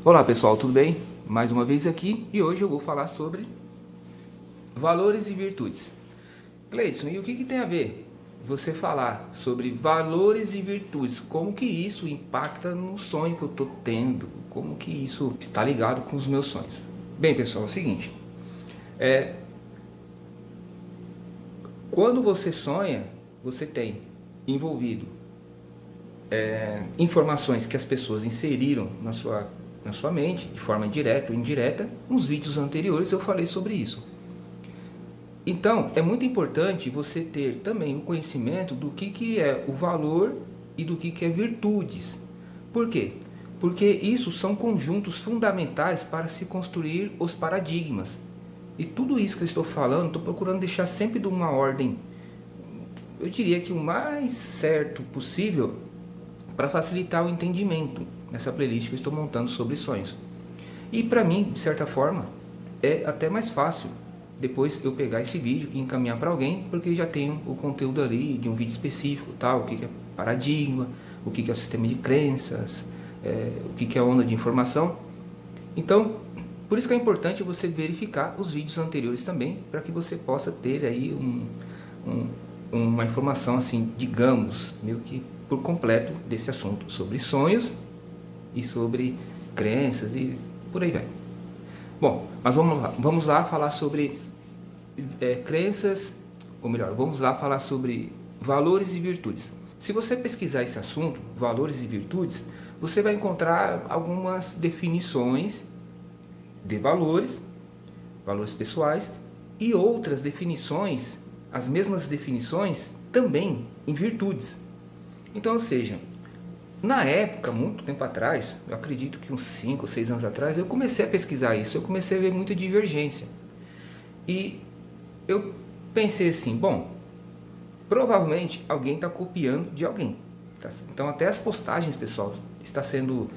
Olá pessoal, tudo bem? Mais uma vez aqui e hoje eu vou falar sobre valores e virtudes. Cleidson, e o que tem a ver você falar sobre valores e virtudes? Como que isso impacta no sonho que eu estou tendo? Como que isso está ligado com os meus sonhos? Bem pessoal, é o seguinte, quando você sonha, você tem envolvido informações que as pessoas inseriram na sua mente, de forma direta ou indireta. Nos vídeos anteriores eu falei sobre isso. Então, é muito importante você ter também o conhecimento do que é o valor e do que é virtudes. Por quê? Porque isso são conjuntos fundamentais para se construir os paradigmas. E tudo isso que eu estou falando, estou procurando deixar sempre de uma ordem, eu diria que o mais certo possível, para facilitar o entendimento nessa playlist que eu estou montando sobre sonhos. E para mim, de certa forma, é até mais fácil depois eu pegar esse vídeo e encaminhar para alguém, porque já tenho o conteúdo ali de um vídeo específico, tal, o que é paradigma, o que é o sistema de crenças, o que é onda de informação. Então, por isso que é importante você verificar os vídeos anteriores também, para que você possa ter aí uma informação assim, digamos, meio que por completo desse assunto sobre sonhos e sobre crenças e por aí vai. Bom, mas vamos lá falar sobre crenças, ou melhor, vamos lá falar sobre valores e virtudes. Se você pesquisar esse assunto, valores e virtudes, você vai encontrar algumas definições de valores, valores pessoais, e outras definições, as mesmas definições também em virtudes. Então, ou seja, na época, muito tempo atrás, eu acredito que uns 5 ou 6 anos atrás, eu comecei a pesquisar isso, eu comecei a ver muita divergência. E eu pensei assim, bom, provavelmente alguém está copiando de alguém. Então até as postagens, pessoal, está sendo,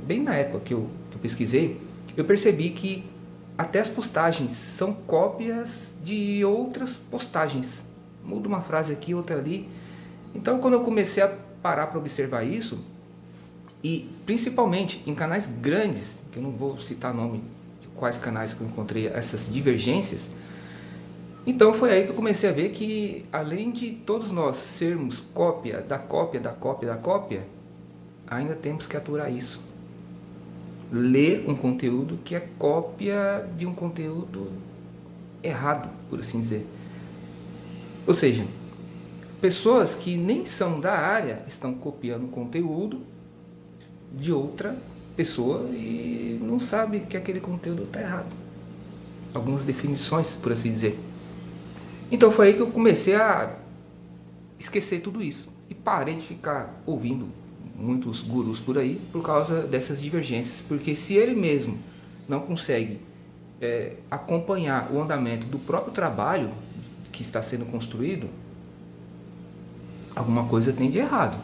bem na época que eu pesquisei, eu percebi que até as postagens são cópias de outras postagens. Muda uma frase aqui, outra ali. Então quando eu comecei a parar para observar isso, e principalmente em canais grandes, que eu não vou citar nome de quais canais que eu encontrei essas divergências, então foi aí que eu comecei a ver que, além de todos nós sermos cópia da cópia da cópia da cópia, ainda temos que aturar isso. Ler um conteúdo que é cópia de um conteúdo errado, por assim dizer. Ou seja, pessoas que nem são da área estão copiando conteúdo de outra pessoa e não sabe que aquele conteúdo está errado. Algumas definições, por assim dizer. Então foi aí que eu comecei a esquecer tudo isso e parei de ficar ouvindo muitos gurus por aí por causa dessas divergências, porque se ele mesmo não consegue acompanhar o andamento do próprio trabalho que está sendo construído, alguma coisa tem de errado.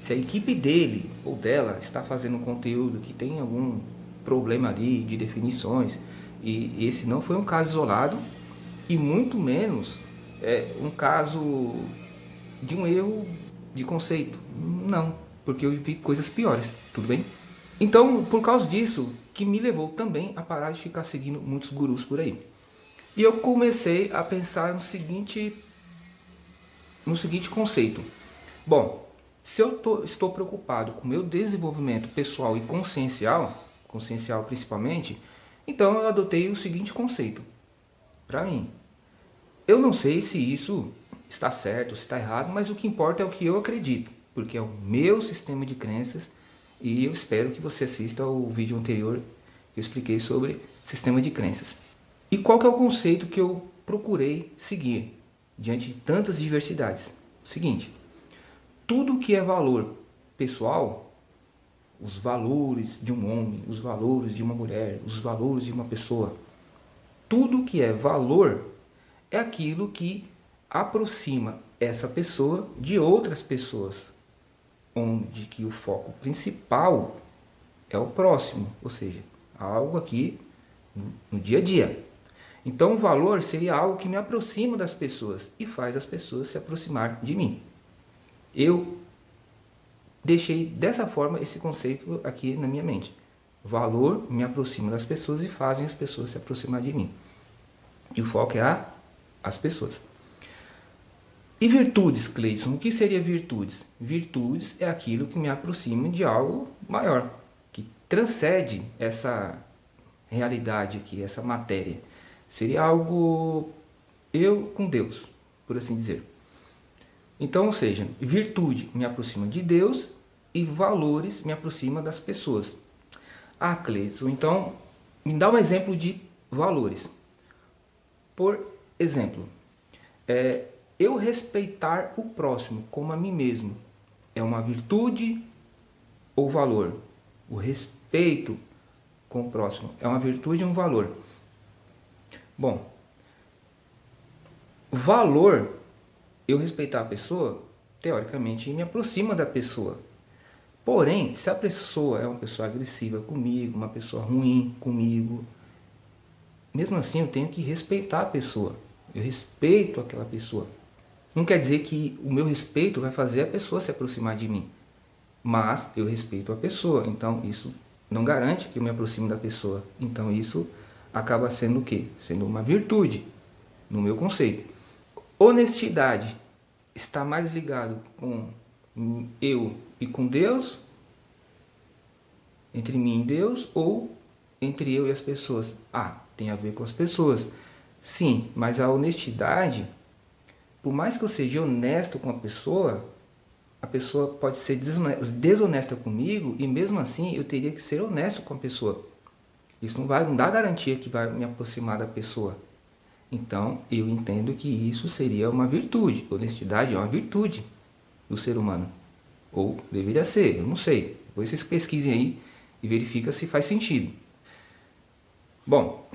Se a equipe dele ou dela está fazendo um conteúdo que tem algum problema ali de definições, e esse não foi um caso isolado, e muito menos um caso de um erro de conceito. Não, porque eu vi coisas piores, tudo bem? Então, por causa disso, que me levou também a parar de ficar seguindo muitos gurus por aí. E eu comecei a pensar no seguinte conceito. Bom, se eu estou preocupado com o meu desenvolvimento pessoal e consciencial principalmente, então eu adotei o seguinte conceito. Para mim, eu não sei se isso está certo, se está errado, mas o que importa é o que eu acredito, porque é o meu sistema de crenças, e eu espero que você assista ao vídeo anterior que eu expliquei sobre sistema de crenças. E qual que é o conceito que eu procurei seguir diante de tantas diversidades? O seguinte, tudo que é valor pessoal, os valores de um homem, os valores de uma mulher, os valores de uma pessoa, tudo que é valor é aquilo que aproxima essa pessoa de outras pessoas, onde que o foco principal é o próximo, ou seja, algo aqui no dia a dia. Então o valor seria algo que me aproxima das pessoas e faz as pessoas se aproximar de mim. Eu deixei dessa forma esse conceito aqui na minha mente. Valor me aproxima das pessoas e fazem as pessoas se aproximar de mim. E o foco é as pessoas. E virtudes, Cleidson? O que seria virtudes? Virtudes é aquilo que me aproxima de algo maior, que transcende essa realidade aqui, essa matéria. Seria algo eu com Deus, por assim dizer. Então, ou seja, virtude me aproxima de Deus e valores me aproxima das pessoas. Ah, Cleidson, então me dá um exemplo de valores. Por exemplo, eu respeitar o próximo como a mim mesmo é uma virtude ou valor? O respeito com o próximo é uma virtude ou um valor? Bom, valor, eu respeitar a pessoa, teoricamente me aproxima da pessoa. Porém, se a pessoa é uma pessoa agressiva comigo, uma pessoa ruim comigo, mesmo assim eu tenho que respeitar a pessoa. Eu respeito aquela pessoa. Não quer dizer que o meu respeito vai fazer a pessoa se aproximar de mim. Mas eu respeito a pessoa. Então isso não garante que eu me aproxime da pessoa. Então isso acaba sendo o quê? Sendo uma virtude, no meu conceito. Honestidade está mais ligado com eu e com Deus, entre mim e Deus, ou entre eu e as pessoas? Ah, tem a ver com as pessoas. Sim, mas a honestidade, por mais que eu seja honesto com a pessoa pode ser desonesta comigo e mesmo assim eu teria que ser honesto com a pessoa. Isso não dá garantia que vai me aproximar da pessoa. Então, eu entendo que isso seria uma virtude. Honestidade é uma virtude do ser humano. Ou deveria ser, eu não sei. Depois vocês pesquisem aí e verificam se faz sentido. Bom,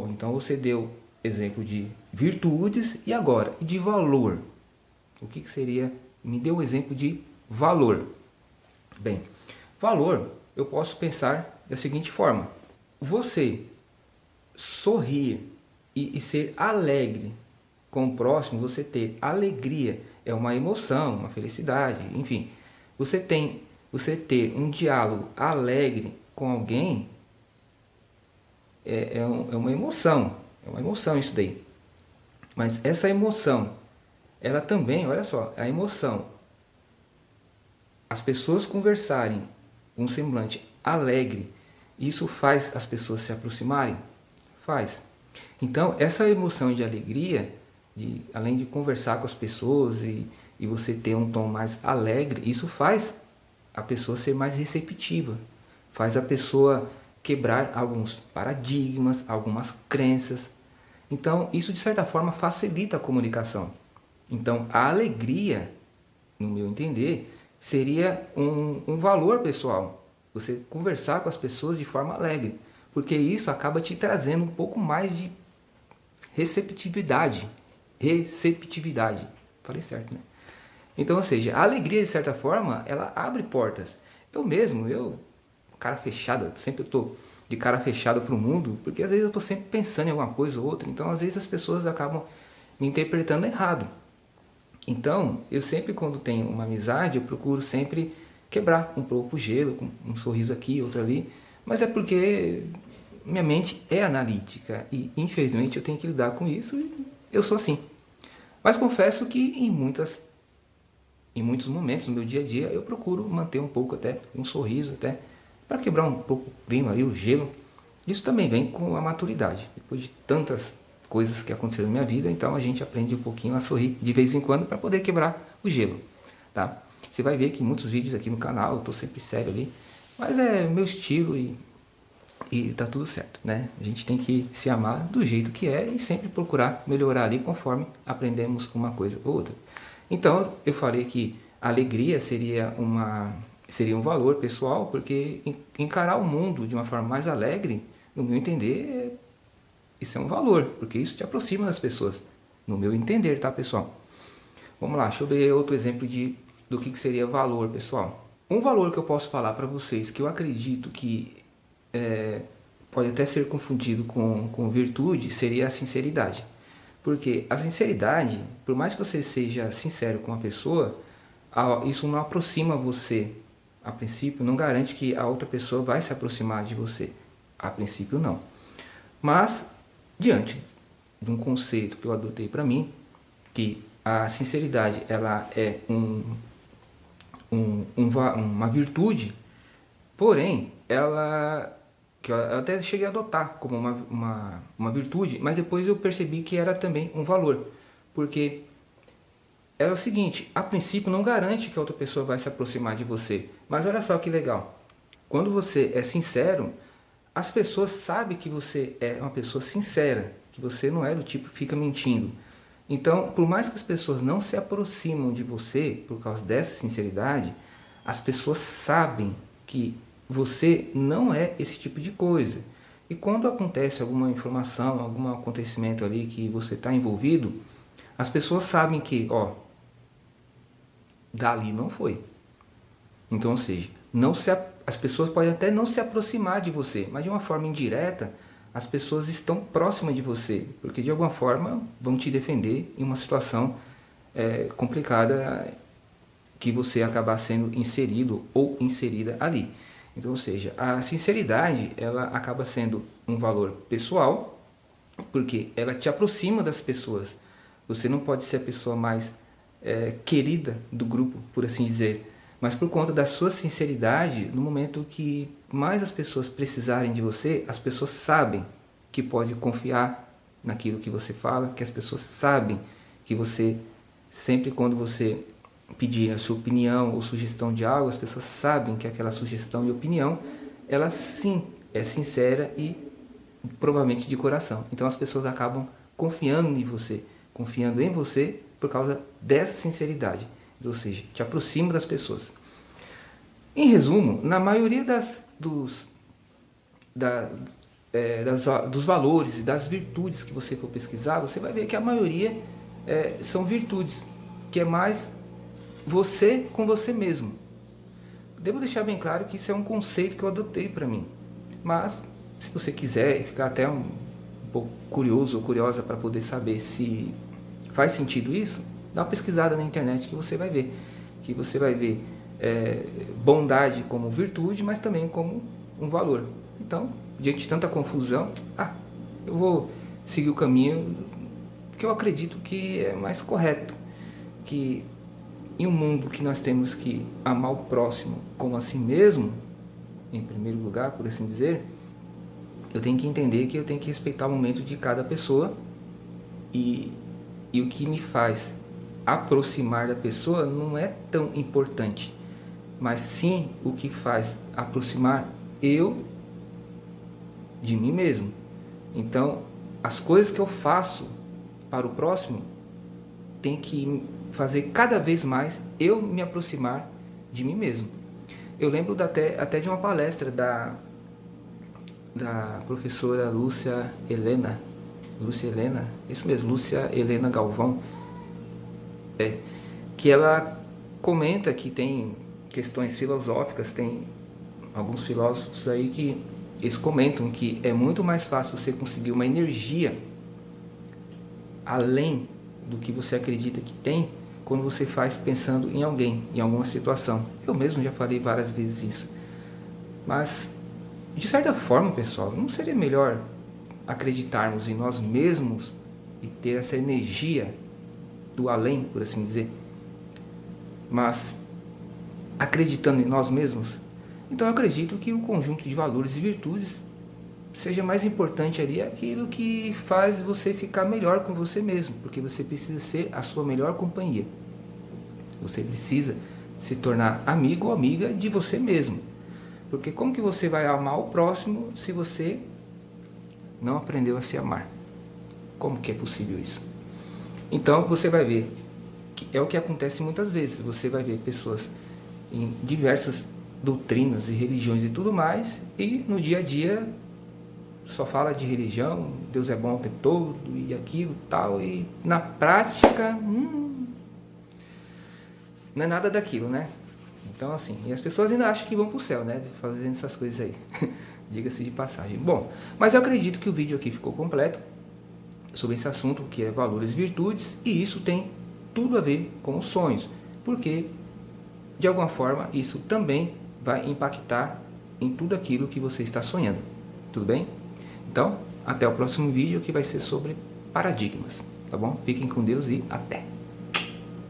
então você deu exemplo de virtudes e agora, de valor. O que seria? Me dê um exemplo de valor. Bem, valor eu posso pensar da seguinte forma. Você sorrir e ser alegre com o próximo, você ter alegria, é uma emoção, uma felicidade, enfim. Você ter um diálogo alegre com alguém é uma emoção isso daí. Mas essa emoção, ela também, olha só, a emoção, as pessoas conversarem com um semblante alegre, isso faz as pessoas se aproximarem? Faz. Então, essa emoção de alegria, além de conversar com as pessoas e você ter um tom mais alegre, isso faz a pessoa ser mais receptiva, faz a pessoa quebrar alguns paradigmas, algumas crenças. Então, isso de certa forma facilita a comunicação. Então, a alegria, no meu entender, seria um valor pessoal. Você conversar com as pessoas de forma alegre, porque isso acaba te trazendo um pouco mais de receptividade. Falei certo, né? Então, ou seja, a alegria, de certa forma, ela abre portas. Eu, cara fechado, sempre estou de cara fechada para o mundo, porque às vezes eu estou sempre pensando em alguma coisa ou outra, então às vezes as pessoas acabam me interpretando errado. Então, eu sempre, quando tenho uma amizade, eu procuro sempre quebrar um pouco o gelo, com um sorriso aqui, outro ali, mas é porque minha mente é analítica e infelizmente eu tenho que lidar com isso e eu sou assim. Mas confesso que em muitos momentos no meu dia a dia eu procuro manter um pouco até um sorriso até para quebrar um pouco o clima ali, o gelo. Isso também vem com a maturidade. Depois de tantas coisas que aconteceram na minha vida, então a gente aprende um pouquinho a sorrir de vez em quando para poder quebrar o gelo, tá? Você vai ver que muitos vídeos aqui no canal, eu estou sempre sério ali, mas é meu estilo e tá tudo certo, né? A gente tem que se amar do jeito que é e sempre procurar melhorar ali conforme aprendemos uma coisa ou outra. Então, eu falei que a alegria seria um valor pessoal, porque encarar o mundo de uma forma mais alegre, no meu entender, isso é um valor, porque isso te aproxima das pessoas, no meu entender, tá, pessoal? Vamos lá, deixa eu ver outro exemplo do que seria valor, pessoal. Um valor que eu posso falar para vocês, que eu acredito que pode até ser confundido com virtude, seria a sinceridade. Porque a sinceridade, por mais que você seja sincero com a pessoa Isso não aproxima você. A princípio, não garante que a outra pessoa vai se aproximar de você. A princípio, não. Mas, diante de um conceito que eu adotei para mim, que a sinceridade ela é uma virtude, porém, que eu até cheguei a adotar como uma virtude, mas depois eu percebi que era também um valor, porque era o seguinte: a princípio não garante que a outra pessoa vai se aproximar de você, mas olha só que legal, quando você é sincero, as pessoas sabem que você é uma pessoa sincera, que você não é do tipo que fica mentindo. Então, por mais que as pessoas não se aproximam de você por causa dessa sinceridade, as pessoas sabem que você não é esse tipo de coisa. E quando acontece alguma informação, algum acontecimento ali que você está envolvido, as pessoas sabem que, dali não foi. Então, ou seja, as pessoas podem até não se aproximar de você, mas de uma forma indireta, as pessoas estão próximas de você, porque de alguma forma vão te defender em uma situação complicada que você acabar sendo inserido ou inserida ali. Então, ou seja, a sinceridade ela acaba sendo um valor pessoal, porque ela te aproxima das pessoas. Você não pode ser a pessoa mais querida do grupo, por assim dizer, mas por conta da sua sinceridade, no momento que mais as pessoas precisarem de você, as pessoas sabem que pode confiar naquilo que você fala, que as pessoas sabem que você, sempre quando você pedir a sua opinião ou sugestão de algo, as pessoas sabem que aquela sugestão e opinião, ela sim é sincera e provavelmente de coração. Então as pessoas acabam confiando em você por causa dessa sinceridade, ou seja, te aproxima das pessoas. Em resumo, na maioria dos valores e das virtudes que você for pesquisar, você vai ver que a maioria são virtudes, que é mais você com você mesmo. Devo deixar bem claro que isso é um conceito que eu adotei para mim, mas se você quiser ficar até um pouco curioso ou curiosa para poder saber se faz sentido isso, dá uma pesquisada na internet que você vai ver. Bondade como virtude, mas também como um valor. Então, diante de tanta confusão, eu vou seguir o caminho que eu acredito que é mais correto. Que em um mundo que nós temos que amar o próximo como assim mesmo, em primeiro lugar, por assim dizer, eu tenho que entender que eu tenho que respeitar o momento de cada pessoa e o que me faz aproximar da pessoa não é tão importante, mas sim o que faz aproximar eu de mim mesmo. Então, as coisas que eu faço para o próximo tem que fazer cada vez mais eu me aproximar de mim mesmo. Eu lembro até de uma palestra da professora Lúcia Helena, isso mesmo, Lúcia Helena Galvão, que ela comenta que tem questões filosóficas, tem alguns filósofos aí que eles comentam que é muito mais fácil você conseguir uma energia além do que você acredita que tem, quando você faz pensando em alguém, em alguma situação. Eu mesmo já falei várias vezes isso. Mas, de certa forma, pessoal, não seria melhor acreditarmos em nós mesmos e ter essa energia do além, por assim dizer? Mas, acreditando em nós mesmos, então eu acredito que o conjunto de valores e virtudes seja mais importante ali aquilo que faz você ficar melhor com você mesmo, porque você precisa ser a sua melhor companhia. Você precisa se tornar amigo ou amiga de você mesmo. Porque como que você vai amar o próximo se você não aprendeu a se amar? Como que é possível isso? Então você vai ver que é o que acontece muitas vezes. Você vai ver pessoas em diversas doutrinas e religiões e tudo mais, e no dia a dia só fala de religião, Deus é bom o tempo todo, e aquilo, tal, e na prática, não é nada daquilo, né? Então, assim, e as pessoas ainda acham que vão pro céu, né? Fazendo essas coisas aí. Diga-se de passagem. Bom, mas eu acredito que o vídeo aqui ficou completo sobre esse assunto, que é valores e virtudes, e isso tem tudo a ver com os sonhos. Porque de alguma forma isso também vai impactar em tudo aquilo que você está sonhando. Tudo bem? Então, até o próximo vídeo que vai ser sobre paradigmas, tá bom? Fiquem com Deus e até!